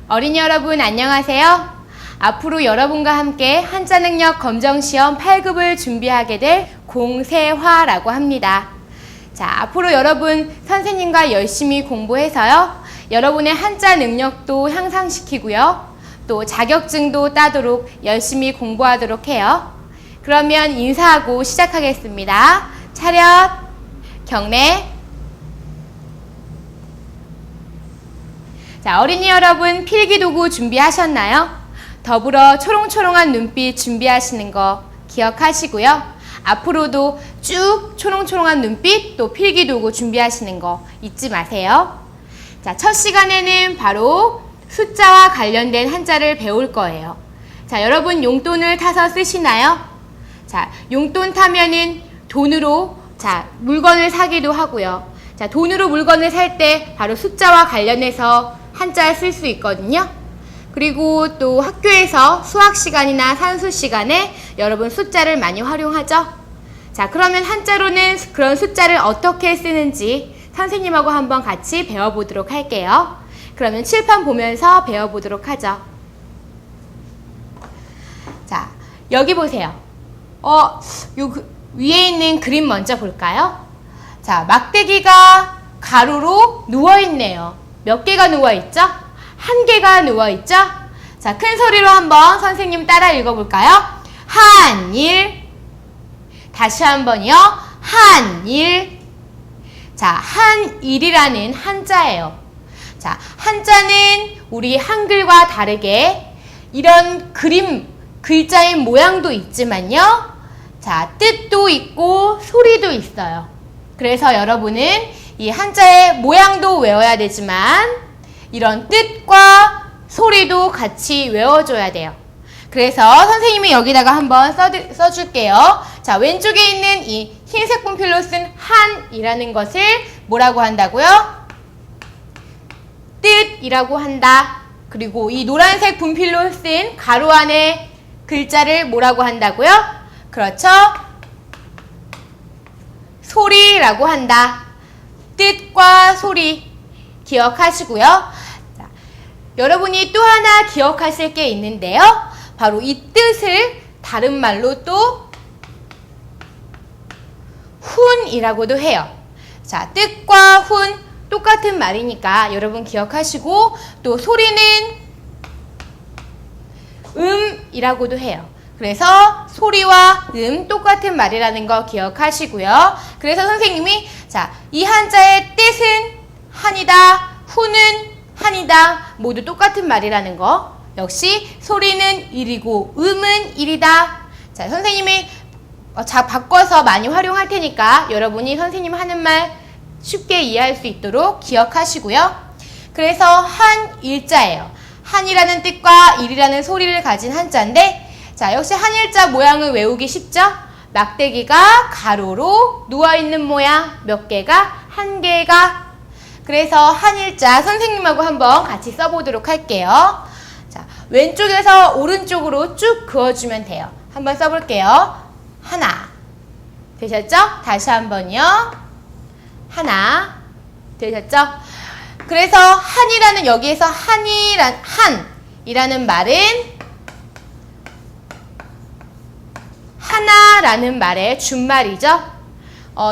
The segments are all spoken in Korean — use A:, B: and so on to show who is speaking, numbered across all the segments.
A: 어린이 여러분 안녕하세요. 앞으로 여러분과 함께 한자 능력 검정시험 8급을 준비하게 될 공세화라고 합니다. 자, 앞으로 여러분 선생님과 열심히 공부해서요. 여러분의 한자 능력도 향상시키고요. 또 자격증도 따도록 열심히 공부하도록 해요. 그러면 인사하고 시작하겠습니다. 차렷, 경례. 자, 어린이 여러분 필기도구 준비하셨나요? 더불어 초롱초롱한 눈빛 준비하시는 거 기억하시고요. 앞으로도 쭉 초롱초롱한 눈빛 또 필기도구 준비하시는 거 잊지 마세요. 자, 첫 시간에는 바로 숫자와 관련된 한자를 배울 거예요. 자, 여러분 용돈을 타서 쓰시나요? 자, 용돈 타면은 돈으로 물건을 사기도 하고요. 자, 돈으로 물건을 살 때 바로 숫자와 관련해서 한자 쓸 수 있거든요. 그리고 또 학교에서 수학 시간이나 산수 시간에 여러분 숫자를 많이 활용하죠. 자, 그러면 한자로는 그런 숫자를 어떻게 쓰는지 선생님하고 한번 같이 배워보도록 할게요. 그러면 칠판 보면서 배워보도록 하죠. 자, 여기 보세요. 위에 있는 그림 먼저 볼까요? 자, 막대기가 가로로 누워있네요. 몇 개가 누워있죠? 한 개가 누워있죠? 자, 큰 소리로 한번 선생님 따라 읽어볼까요? 한일. 다시 한번요. 한일. 자, 한일이라는 한자예요. 자, 한자는 우리 한글과 다르게 이런 글자의 모양도 있지만요. 자, 뜻도 있고 소리도 있어요. 그래서 여러분은 이 한자의 모양도 외워야 되지만 이런 뜻과 소리도 같이 외워줘야 돼요. 그래서 선생님이 여기다가 한번 써줄게요. 자, 왼쪽에 있는 이 흰색 분필로 쓴 한이라는 것을 뭐라고 한다고요? 뜻이라고 한다. 그리고 이 노란색 분필로 쓴 가로 안에 글자를 뭐라고 한다고요? 그렇죠? 소리라고 한다. 뜻과 소리 기억하시고요. 자, 여러분이 또 하나 기억하실 게 있는데요. 바로 이 뜻을 다른 말로 또 훈이라고도 해요. 자, 뜻과 훈 똑같은 말이니까 여러분 기억하시고 또 소리는 음이라고도 해요. 그래서 소리와 똑같은 말이라는 거 기억하시고요. 그래서 선생님이 이 한자의 뜻은 한이다, 훈은 한이다, 모두 똑같은 말이라는 거. 역시 소리는 일이고 음은 일이다. 자, 선생님이 바꿔서 많이 활용할 테니까 여러분이 선생님 하는 말 쉽게 이해할 수 있도록 기억하시고요. 그래서 한일자예요. 한이라는 뜻과 일이라는 소리를 가진 한자인데, 자, 역시 한일자 모양을 외우기 쉽죠? 막대기가 가로로 누워있는 모양, 몇 개가? 한 개가. 그래서 한일자 선생님하고 한번 같이 써보도록 할게요. 자, 왼쪽에서 오른쪽으로 쭉 그어주면 돼요. 한번 써볼게요. 하나. 되셨죠? 다시 한번요. 하나. 되셨죠? 그래서 한이라는 여기에서 한이라는 말은 하나라는 말의 준말이죠.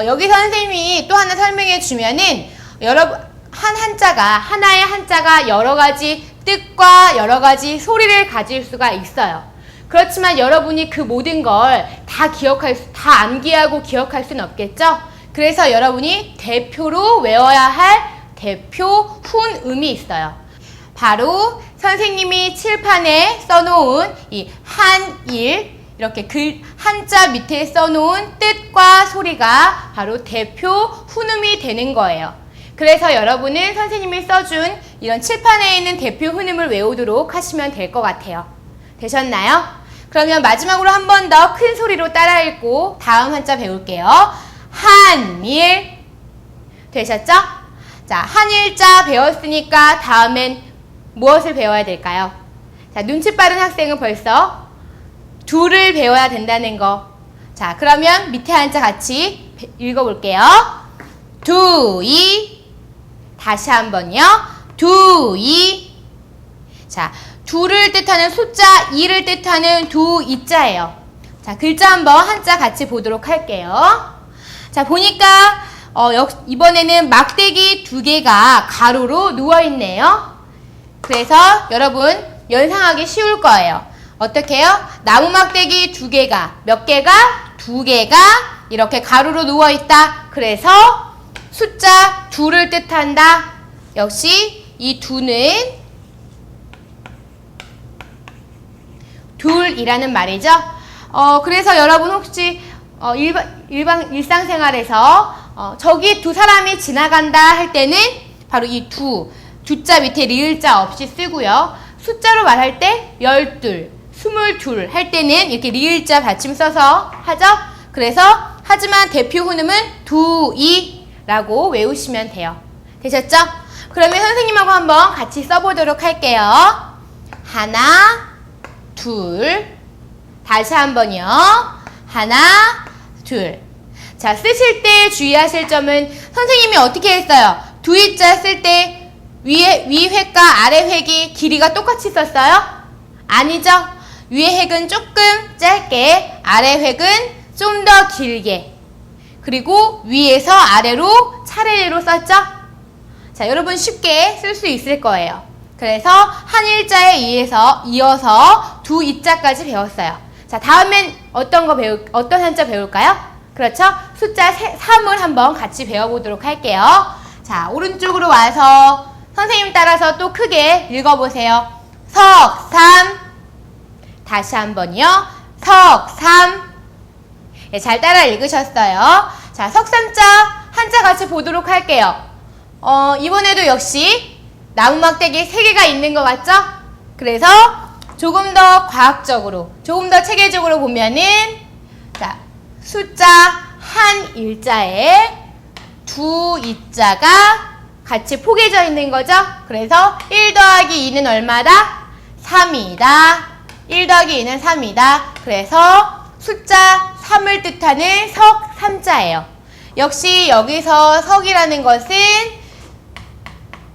A: 여기서 선생님이 또 하나 설명해 주면은 여러분 하나의 한자가 여러 가지 뜻과 여러 가지 소리를 가질 수가 있어요. 그렇지만 여러분이 그 모든 걸 다 암기하고 기억할 수는 없겠죠. 그래서 여러분이 대표로 외워야 할 대표 훈음이 있어요. 바로 선생님이 칠판에 써놓은 이 한일, 이렇게 한자 밑에 써놓은 뜻과 소리가 바로 대표 훈음이 되는 거예요. 그래서 여러분은 선생님이 써준 이런 칠판에 있는 대표 훈음을 외우도록 하시면 될 것 같아요. 되셨나요? 그러면 마지막으로 한 번 더 큰 소리로 따라 읽고 다음 한자 배울게요. 한일. 되셨죠? 자, 한일자 배웠으니까 다음엔 무엇을 배워야 될까요? 자, 눈치 빠른 학생은 벌써 둘을 배워야 된다는 거. 자, 그러면 밑에 한자 같이 읽어볼게요. 두이. 다시 한번요. 두이. 자, 두를 뜻하는 숫자 2를 뜻하는 두 이자예요. 자, 글자 한번 한자 같이 보도록 할게요. 자, 보니까 이번에는 막대기 2개가 가로로 누워있네요. 그래서 여러분 연상하기 쉬울 거예요. 어떻게 해요? 나무 막대기 2개가 몇 개가? 2개가 이렇게 가로로 누워있다. 그래서 숫자 2를 뜻한다. 역시 이 2는 둘이라는 말이죠. 그래서 여러분 혹시 일상생활에서 저기 두 사람이 지나간다 할 때는 바로 이 두자 밑에 리을자 없이 쓰고요. 숫자로 말할 때 12, 22 할 때는 이렇게 리을자 받침 써서 하죠. 그래서 하지만 대표 훈음은 두이라고 외우시면 돼요. 되셨죠? 그러면 선생님하고 한번 같이 써보도록 할게요. 하나, 둘, 다시 한번요. 하나, 둘. 자, 쓰실 때 주의하실 점은 선생님이 어떻게 했어요? 두이자 쓸 때 위 획과 아래 획이 길이가 똑같이 썼어요? 아니죠? 위의 획은 조금 짧게, 아래 획은 좀 더 길게, 그리고 위에서 아래로 차례로 썼죠? 자, 여러분 쉽게 쓸 수 있을 거예요. 그래서 한 일자에 이어서 두 이자까지 배웠어요. 자, 다음엔 어떤 한자 배울까요? 그렇죠? 숫자 3을 한번 같이 배워보도록 할게요. 자, 오른쪽으로 와서 선생님 따라서 또 크게 읽어보세요. 석삼. 다시 한번요. 석삼. 네, 잘 따라 읽으셨어요. 자, 석삼자 한자 같이 보도록 할게요. 이번에도 역시 나무막대기 3개가 있는 것 같죠? 그래서 조금 더 과학적으로, 조금 더 체계적으로 보면은, 자, 숫자 한 일자에 두 이자가 같이 포개져 있는 거죠? 그래서 1 더하기 2는 얼마다? 3이다. 1 더하기 2는 3이다. 그래서 숫자 3을 뜻하는 석 3자예요. 역시 여기서 석이라는 것은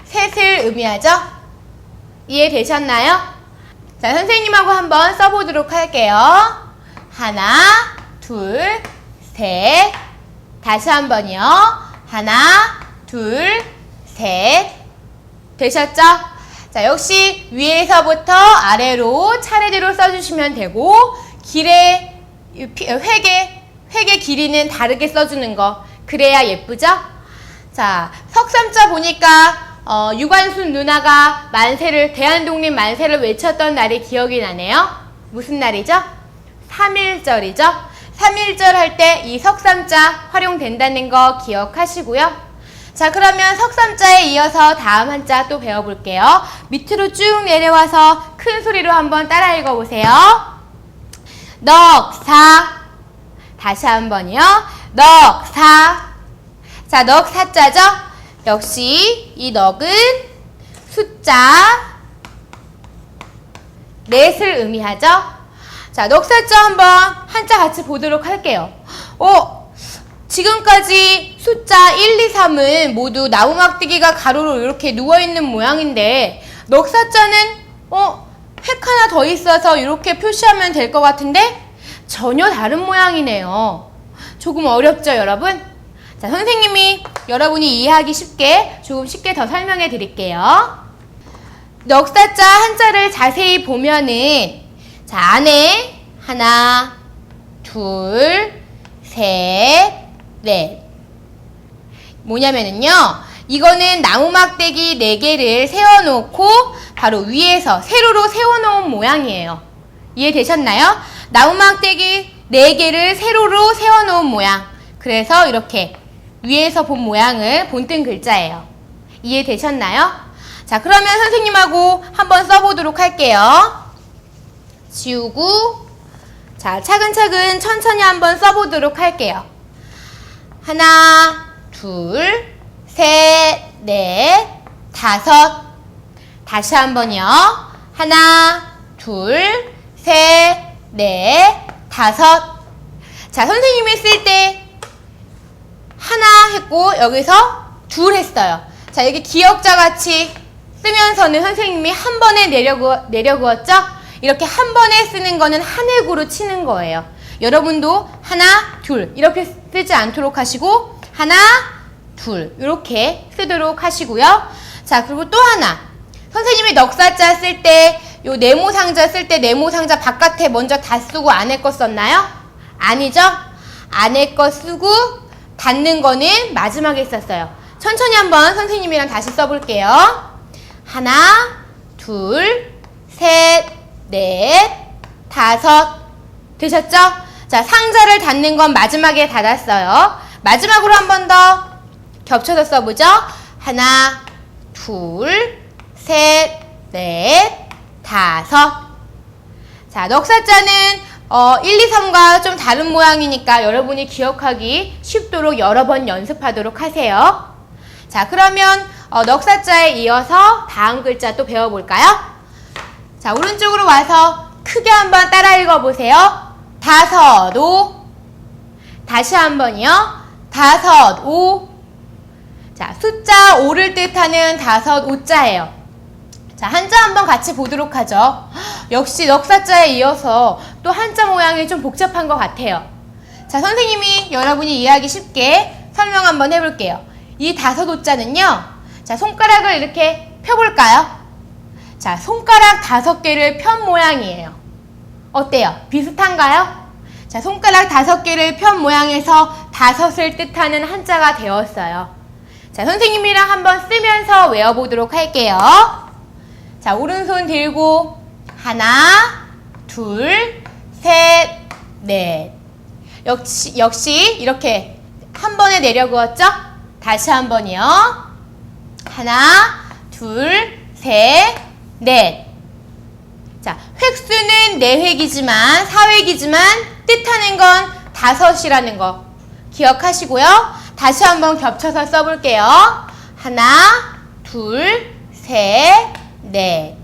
A: 셋을 의미하죠? 이해되셨나요? 자, 선생님하고 한번 써보도록 할게요. 하나, 둘, 셋. 다시 한번요. 하나, 둘, 셋. 되셨죠? 자, 역시 위에서부터 아래로 차례대로 써주시면 되고, 획의 길이는 다르게 써주는 거. 그래야 예쁘죠? 자, 석삼자 보니까 유관순 누나가 대한독립 만세를 외쳤던 날이 기억이 나네요. 무슨 날이죠? 3.1절이죠. 3.1절 할 때 이 석삼자 활용된다는 거 기억하시고요. 자, 그러면 석삼자에 이어서 다음 한자 또 배워볼게요. 밑으로 쭉 내려와서 큰 소리로 한번 따라 읽어보세요. 넉사. 다시 한번요. 넉사. 자, 넉사자죠? 역시 이 넉은 숫자 넷을 의미하죠. 자, 넉사자 한번 한자 같이 보도록 할게요. 지금까지 숫자 1, 2, 3은 모두 나무막대기가 가로로 이렇게 누워있는 모양인데 넉사자는 획 하나 더 있어서 이렇게 표시하면 될 것 같은데 전혀 다른 모양이네요. 조금 어렵죠, 여러분? 자, 선생님이 여러분이 이해하기 쉽게 조금 쉽게 더 설명해 드릴게요. 넉사자 한자를 자세히 보면은 자, 안에 하나, 둘, 셋, 넷. 뭐냐면은요, 이거는 나무막대기 4개를 세워놓고 바로 위에서 세로로 세워놓은 모양이에요. 이해되셨나요? 나무막대기 4개를 세로로 세워놓은 모양. 그래서 이렇게 위에서 본 모양을 본뜬 글자예요. 이해되셨나요? 자, 그러면 선생님하고 한번 써보도록 할게요. 지우고, 자, 차근차근 천천히 한번 써보도록 할게요. 하나, 둘, 셋, 넷, 다섯. 다시 한번요. 하나, 둘, 셋, 넷, 다섯. 자, 선생님이 쓸 때 하나 했고 여기서 둘 했어요. 자, 여기 기역자 같이 쓰면서는 선생님이 한 번에 내려 그었죠? 이렇게 한 번에 쓰는 거는 한 획으로 치는 거예요. 여러분도 하나, 둘 이렇게 쓰지 않도록 하시고 하나, 둘 이렇게 쓰도록 하시고요. 자, 그리고 또 하나. 선생님이 넉사자 쓸 때, 요 네모 상자 쓸 때 네모 상자 바깥에 먼저 다 쓰고 안에 거 썼나요? 아니죠? 안에 거 쓰고 닫는 거는 마지막에 썼어요. 천천히 한번 선생님이랑 다시 써볼게요. 하나, 둘, 셋, 넷, 다섯. 되셨죠? 자, 상자를 닫는 건 마지막에 닫았어요. 마지막으로 한 번 더 겹쳐서 써보죠. 하나, 둘, 셋, 넷, 다섯. 자, 넉사자는 1, 2, 3과 좀 다른 모양이니까 여러분이 기억하기 쉽도록 여러 번 연습하도록 하세요. 자, 그러면 넉사자에 이어서 다음 글자 또 배워볼까요? 자, 오른쪽으로 와서 크게 한번 따라 읽어보세요. 다섯, 오. 다시 한번요. 다섯, 오. 자, 숫자 5를 뜻하는 다섯, 오자예요. 자, 한자 한번 같이 보도록 하죠. 역시 넉사자에 이어서 또 한자 모양이 좀 복잡한 것 같아요. 자, 선생님이 여러분이 이해하기 쉽게 설명 한번 해볼게요. 이 다섯 오자는요. 자, 손가락을 이렇게 펴볼까요? 자, 손가락 5개를 편 모양이에요. 어때요? 비슷한가요? 자, 손가락 5개를 편 모양에서 다섯을 뜻하는 한자가 되었어요. 자, 선생님이랑 한번 쓰면서 외워보도록 할게요. 자, 오른손 들고 하나, 둘, 셋, 넷. 역시 이렇게 한 번에 내려 그었죠? 다시 한 번이요. 하나, 둘, 셋, 넷. 자, 획수는 4획이지만 4획이지만 뜻하는 건 다섯이라는 거 기억하시고요. 다시 한번 겹쳐서 써볼게요. 하나, 둘, 셋, 넷.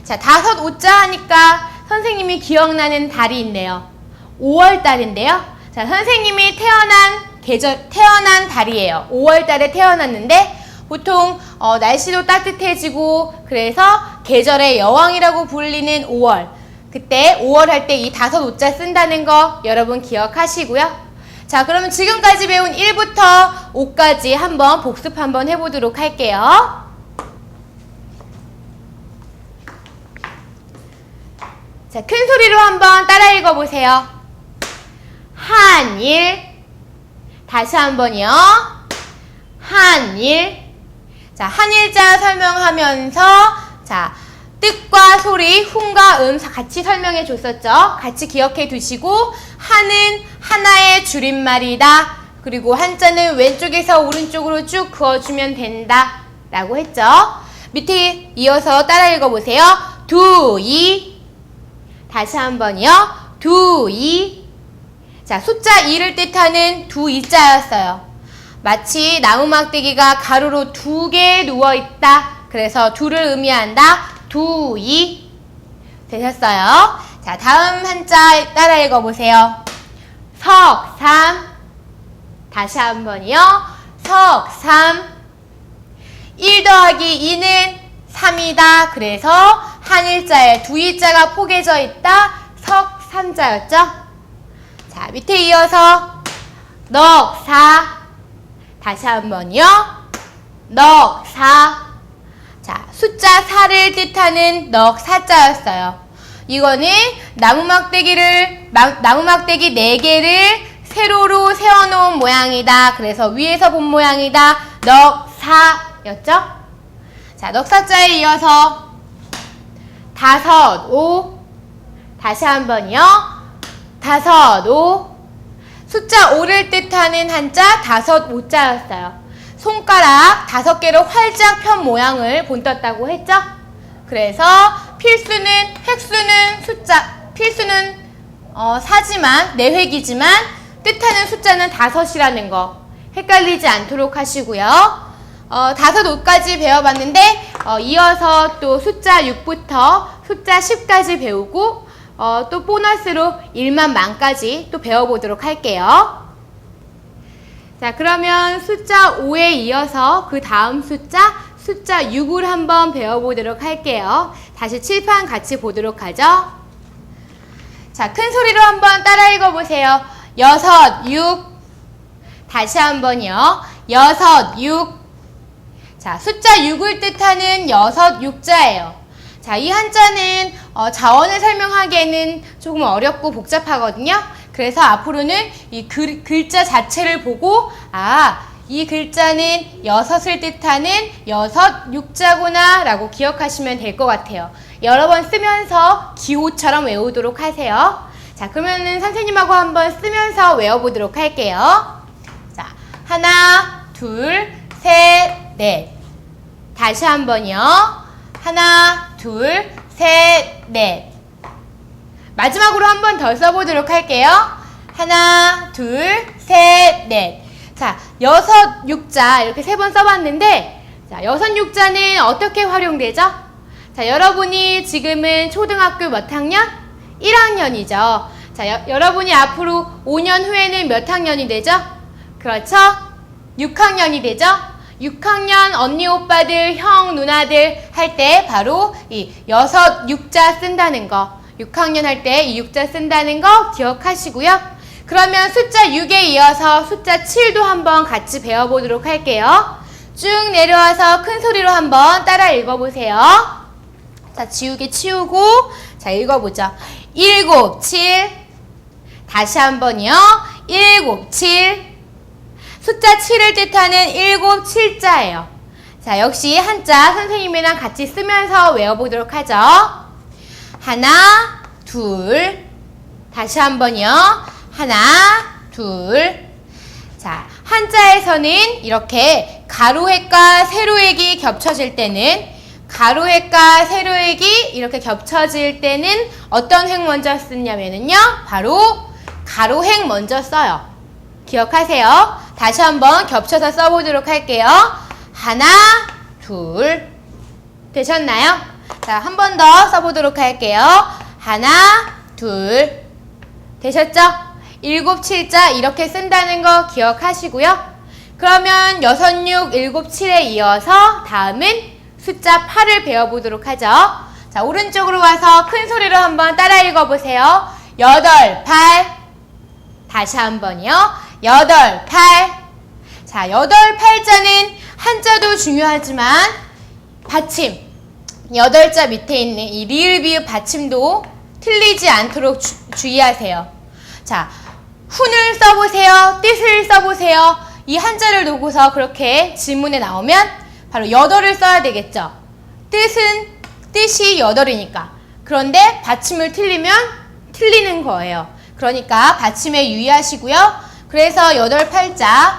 A: 자, 다섯 오자 하니까 선생님이 기억나는 달이 있네요. 5월 달인데요. 자, 선생님이 태어난 달이에요. 5월 달에 태어났는데 보통 날씨도 따뜻해지고 그래서 계절의 여왕이라고 불리는 5월. 그때 5월 할 때 이 다섯 오자 쓴다는 거 여러분 기억하시고요. 자, 그러면 지금까지 배운 1부터 5까지 한번 복습 한번 해보도록 할게요. 자, 큰 소리로 한번 따라 읽어보세요. 한일. 다시 한번요. 한일. 자, 한일자 설명하면서 자, 뜻과 소리, 흉과 같이 설명해 줬었죠. 같이 기억해 두시고 한은 하나의 줄임말이다. 그리고 한자는 왼쪽에서 오른쪽으로 쭉 그어주면 된다 라고 했죠. 밑에 이어서 따라 읽어보세요. 두이. 다시 한번요. 두이. 자, 숫자 2를 뜻하는 두이자였어요. 마치 나무막대기가 가로로 2개 누워있다. 그래서 두를 의미한다. 두이. 되셨어요? 자, 다음 한자 따라 읽어보세요. 석삼. 다시 한번요. 석삼. 1 더하기 2는 3이다. 그래서 한일자에 두이자가 포개져 있다. 석삼자였죠? 자, 밑에 이어서 넉사. 다시 한번요. 넉사. 자, 숫자 4를 뜻하는 넉사자였어요. 이거는 나무막대기 4개를 세로로 세워놓은 모양이다. 그래서 위에서 본 모양이다. 넉사였죠? 자, 넉사자에 이어서 다섯, 오. 다시 한번요. 다섯, 오. 숫자 5를 뜻하는 한자 다섯 오자였어요. 손가락 5개로 활짝 편 모양을 본떴다고 했죠? 그래서 필수는 사지만 4획이지만 뜻하는 숫자는 5이라는 거 헷갈리지 않도록 하시고요. 5까지 배워봤는데 이어서 또 숫자 6부터 숫자 10까지 배우고 또 보너스로 1만 만까지 또 배워보도록 할게요. 자, 그러면 숫자 5에 이어서 그 다음 숫자 숫자 6을 한번 배워보도록 할게요. 다시 칠판 같이 보도록 하죠. 자, 큰 소리로 한번 따라 읽어보세요. 6, 6. 다시 한번요. 6, 6. 자, 숫자 6을 뜻하는 6, 6자예요. 자, 이 한자는 자원을 설명하기에는 조금 어렵고 복잡하거든요. 그래서 앞으로는 이 글자 자체를 보고 이 글자는 6을 뜻하는 6, 6자구나 라고 기억하시면 될 것 같아요. 여러 번 쓰면서 기호처럼 외우도록 하세요. 자, 그러면은 선생님하고 한번 쓰면서 외워보도록 할게요. 자, 하나, 둘, 셋, 넷. 다시 한번요. 하나, 둘, 셋, 넷. 마지막으로 한 번 더 써보도록 할게요. 하나, 둘, 셋, 넷. 자, 6, 6자 이렇게 3번 써봤는데, 자, 6, 6자는 어떻게 활용되죠? 자, 여러분이 지금은 초등학교 몇 학년? 1학년이죠. 자, 여러분이 앞으로 5년 후에는 몇 학년이 되죠? 그렇죠? 6학년이 되죠? 6학년 언니 오빠들, 형, 누나들 할 때 바로 이 6, 6자 쓴다는 거, 6학년 할 때 이 6자 쓴다는 거 기억하시고요. 그러면 숫자 6에 이어서 숫자 7도 한번 같이 배워보도록 할게요. 쭉 내려와서 큰 소리로 한번 따라 읽어보세요. 자, 지우개 치우고 자, 읽어보죠. 7, 7. 다시 한번요. 7, 7. 숫자 7을 뜻하는 7, 7자예요. 자, 역시 한자 선생님이랑 같이 쓰면서 외워보도록 하죠. 하나, 둘. 다시 한번요. 하나, 둘. 자, 한자에서는 이렇게 가로획과 세로획이 겹쳐질 때는 가로획과 세로획이 이렇게 겹쳐질 때는 어떤 획 먼저 쓰냐면요. 바로 가로획 먼저 써요. 기억하세요. 다시 한번 겹쳐서 써보도록 할게요. 하나, 둘. 되셨나요? 자, 한 번 더 써보도록 할게요. 하나, 둘. 되셨죠? 7, 7자 이렇게 쓴다는 거 기억하시고요. 그러면 6, 6, 7, 7에 이어서 다음은 숫자 8을 배워보도록 하죠. 자, 오른쪽으로 와서 큰 소리로 한번 따라 읽어보세요. 8, 8. 다시 한번요. 8, 8. 자, 8, 8자는 한자도 중요하지만 받침 8자 밑에 있는 이 리을, 비읍 받침도 틀리지 않도록 주의하세요. 자, 훈을 써보세요. 뜻을 써보세요. 이 한자를 놓고서 그렇게 질문에 나오면 바로 8을 써야 되겠죠. 뜻이 8이니까. 그런데 받침을 틀리면 틀리는 거예요. 그러니까 받침에 유의하시고요. 그래서 8, 8자.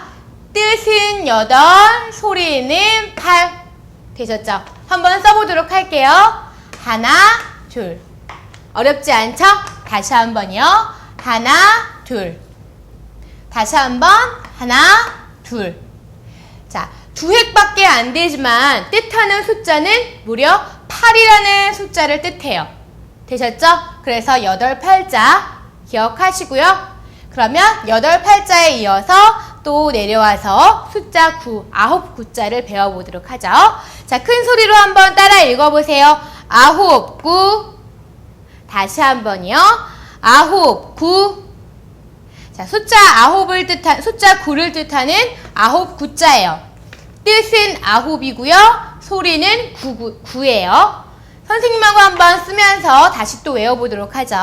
A: 뜻은 8, 소리는 8. 되셨죠? 한번 써보도록 할게요. 하나, 둘. 어렵지 않죠? 다시 한번요. 하나, 둘. 다시 한번. 하나, 둘. 자, 2획밖에 안 되지만 뜻하는 숫자는 무려 8이라는 숫자를 뜻해요. 되셨죠? 그래서 8, 8자 기억하시고요. 그러면 8, 8자에 이어서 또 내려와서 숫자 9, 9, 9자를 배워보도록 하죠. 자, 큰 소리로 한번 따라 읽어보세요. 9, 9. 다시 한번요. 9, 9. 자, 숫자 9를 뜻하는 9, 9자예요. 뜻은 9이고요. 소리는 9예요. 선생님하고 한번 쓰면서 다시 또 외워보도록 하죠.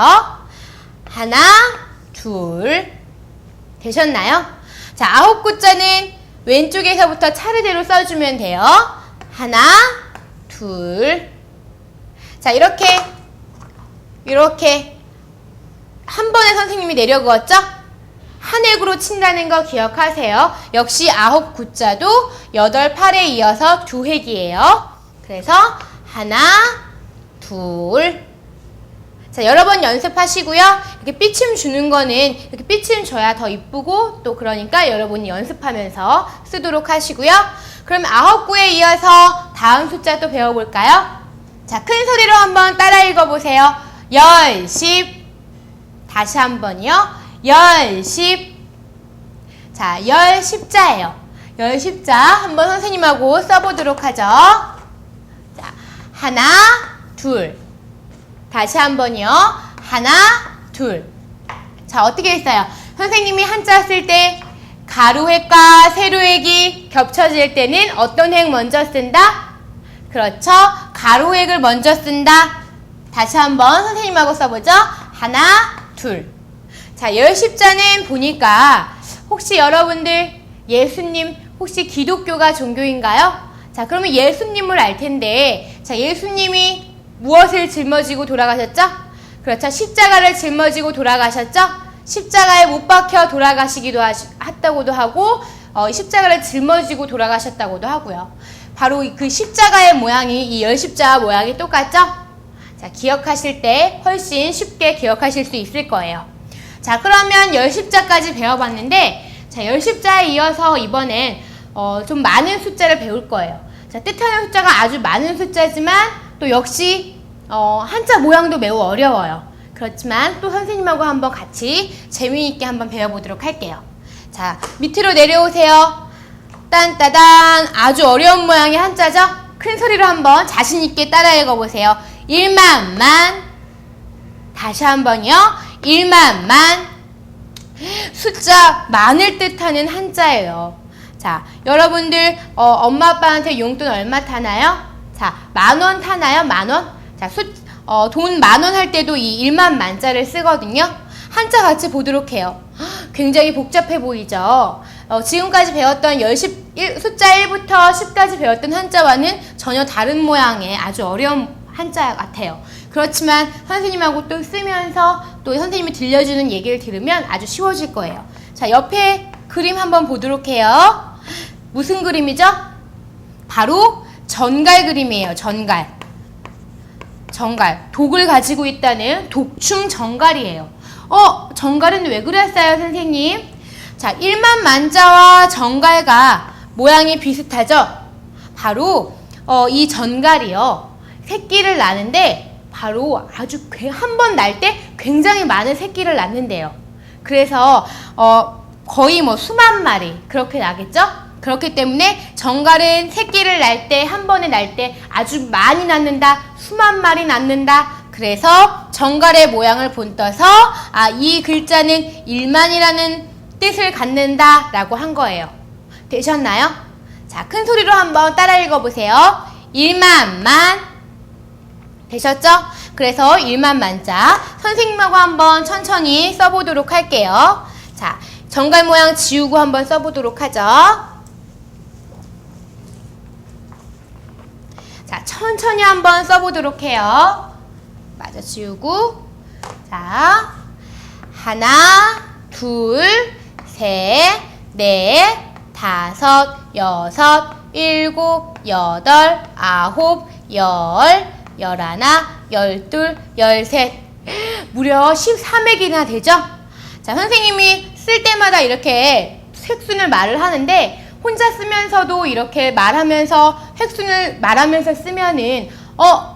A: 하나, 둘. 되셨나요? 자, 9, 9자는 왼쪽에서부터 차례대로 써주면 돼요. 하나, 둘. 자, 이렇게 한 번에 선생님이 내려 그었죠? 한 획으로 친다는 거 기억하세요. 역시 9, 9자도 8, 8에 이어서 2획이에요. 그래서 하나, 둘. 자, 여러 번 연습하시고요. 이렇게 삐침 주는 거는 이렇게 삐침 줘야 더 이쁘고 또 그러니까 여러분이 연습하면서 쓰도록 하시고요. 그럼 9, 9에 이어서 다음 숫자 또 배워볼까요? 자, 큰 소리로 한번 따라 읽어보세요. 10, 10. 다시 한번요. 10, 10. 자, 10, 10자예요. 열십자 한번 선생님하고 써보도록 하죠. 자, 하나, 둘. 다시 한번요. 하나, 둘. 자, 어떻게 했어요? 선생님이 한자 쓸 때 가로획과 세로획이 겹쳐질 때는 어떤 획 먼저 쓴다? 그렇죠. 가로획을 먼저 쓴다. 다시 한번 선생님하고 써보죠. 하나, 둘. 자, 열십자는 보니까 혹시 여러분들 예수님 혹시 기독교가 종교인가요? 자, 그러면 예수님을 알 텐데, 자, 예수님이 무엇을 짊어지고 돌아가셨죠? 그렇죠. 십자가를 짊어지고 돌아가셨죠? 십자가에 못 박혀 돌아가시기도 했다고도 하고, 십자가를 짊어지고 돌아가셨다고도 하고요. 바로 그 십자가의 모양이 이 열십자 모양이 똑같죠? 자, 기억하실 때 훨씬 쉽게 기억하실 수 있을 거예요. 자, 그러면 열십자까지 배워봤는데, 자, 열십자에 이어서 이번엔 좀 많은 숫자를 배울 거예요. 자, 뜻하는 숫자가 아주 많은 숫자지만 또 역시 한자 모양도 매우 어려워요. 그렇지만 또 선생님하고 한번 같이 재미있게 한번 배워보도록 할게요. 자, 밑으로 내려오세요. 딴따단 아주 어려운 모양의 한자죠? 큰 소리로 한번 자신있게 따라 읽어보세요. 일만만. 다시 한번요. 일만만. 숫자 만을 뜻하는 한자예요. 자, 여러분들 엄마 아빠한테 용돈 얼마 타나요? 자, 10,000원 타나요? 10,000원? 자, 돈 10,000원 할 때도 이 1만 만자를 쓰거든요. 한자 같이 보도록 해요. 굉장히 복잡해 보이죠? 지금까지 배웠던 숫자 1부터 10까지 배웠던 한자와는 전혀 다른 모양의 아주 어려운 한자 같아요. 그렇지만 선생님하고 또 쓰면서 또 선생님이 들려주는 얘기를 들으면 아주 쉬워질 거예요. 자, 옆에 그림 한번 보도록 해요. 무슨 그림이죠? 바로 전갈 그림이에요. 전갈. 전갈. 독을 가지고 있다는 독충 전갈이에요. 전갈은 왜 그랬어요, 선생님? 자, 일만 만자와 전갈과 모양이 비슷하죠? 바로 이 전갈이요. 새끼를 낳는데 바로 아주 한 번 날 때 굉장히 많은 새끼를 낳는데요. 그래서 거의 뭐 수만 마리 그렇게 나겠죠? 그렇기 때문에 전갈은 새끼를 낳을 때 한 번에 낳을 때 아주 많이 낳는다. 수만 마리 낳는다. 그래서 전갈의 모양을 본떠서 이 글자는 일만이라는 뜻을 갖는다 라고 한 거예요. 되셨나요? 자, 큰 소리로 한번 따라 읽어보세요. 일만만. 되셨죠? 그래서 일만만자 선생님하고 한번 천천히 써보도록 할게요. 자, 전갈 모양 지우고 한번 써보도록 하죠. 자, 천천히 한번 써보도록 해요. 마저 지우고. 자, 하나, 둘, 셋, 넷, 다섯, 여섯, 일곱, 여덟, 아홉, 열, 열하나, 열둘, 열셋. 무려 13획이나 되죠? 자, 선생님이 쓸 때마다 이렇게 획순을 말을 하는데 혼자 쓰면서도 이렇게 말하면서 획순을 말하면서 쓰면은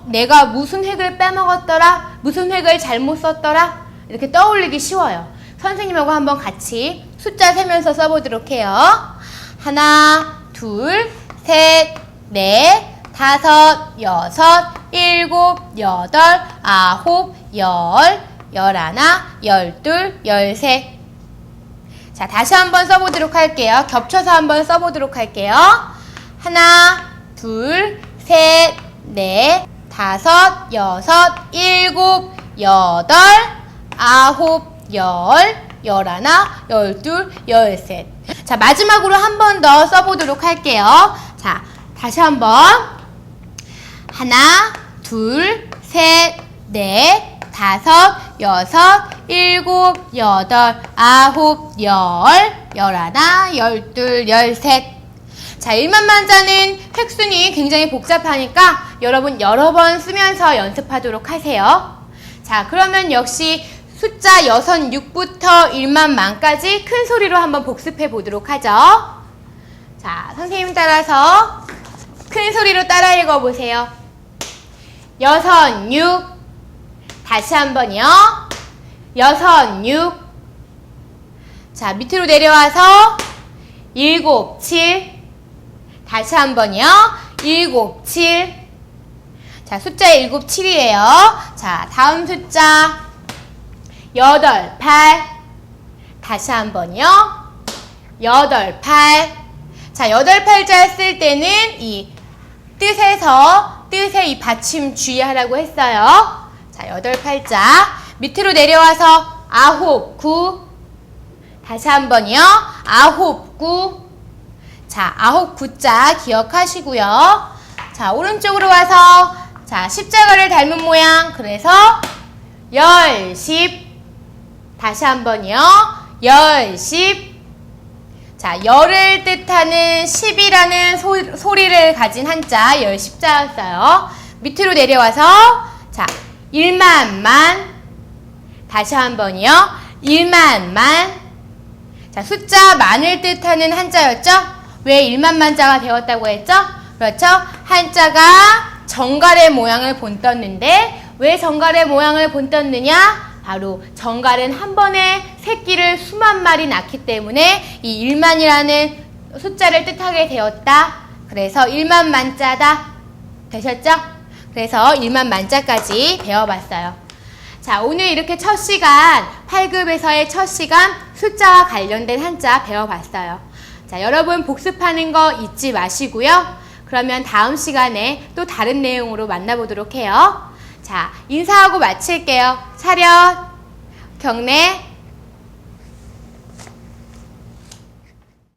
A: 내가 무슨 획을 빼먹었더라? 무슨 획을 잘못 썼더라? 이렇게 떠올리기 쉬워요. 선생님하고 한번 같이 숫자 세면서 써보도록 해요. 하나, 둘, 셋, 넷, 다섯, 여섯, 일곱, 여덟, 아홉, 열, 열하나, 열둘, 열셋. 자, 다시 한번 써보도록 할게요. 겹쳐서 한번 써보도록 할게요. 하나, 둘, 셋, 넷, 다섯, 여섯, 일곱, 여덟, 아홉, 열, 열하나, 열둘, 열셋. 자, 마지막으로 한 번 더 써보도록 할게요. 자, 다시 한번. 하나, 둘, 셋, 넷, 다섯, 여섯, 일곱, 여덟, 아홉, 열, 열하나, 열둘, 열셋. 자, 일만만자는 획순이 굉장히 복잡하니까 여러분 여러 번 쓰면서 연습하도록 하세요. 자, 그러면 역시 숫자 6, 6부터 1만만까지 큰 소리로 한번 복습해 보도록 하죠. 자, 선생님 따라서 큰 소리로 따라 읽어보세요. 6, 6. 다시 한번요. 6, 6. 자, 밑으로 내려와서 7, 7. 다시 한번요. 7, 7. 자, 숫자 7, 7이에요. 자, 다음 숫자 8, 8. 다시 한번요. 8, 8. 자, 8, 8자 쓸 때는 이 뜻의 이 받침 주의하라고 했어요. 자, 8, 8자. 밑으로 내려와서 9, 9. 다시 한번요. 9, 9. 자, 9, 9자 기억하시고요. 자, 오른쪽으로 와서 자, 십자가를 닮은 모양. 그래서 10, 10. 다시 한번요. 10, 10. 자, 열을 뜻하는 10이라는 소리를 가진 한자, 10, 10자였어요. 밑으로 내려와서 자, 1만, 만. 다시 한번요. 1만, 만. 자, 숫자 만을 뜻하는 한자였죠? 왜 1만 만자가 되었다고 했죠? 그렇죠? 한자가 정갈의 모양을 본떴는데 왜 정갈의 모양을 본떴느냐? 바로 정갈은 한 번에 새끼를 수만 마리 낳기 때문에 이 1만이라는 숫자를 뜻하게 되었다. 그래서 1만 만자다. 되셨죠? 그래서 1만 만자까지 배워봤어요. 자, 오늘 이렇게 첫 시간, 8급에서의 첫 시간 숫자와 관련된 한자 배워봤어요. 자, 여러분 복습하는 거 잊지 마시고요. 그러면 다음 시간에 또 다른 내용으로 만나보도록 해요. 자, 인사하고 마칠게요. 차렷, 경례,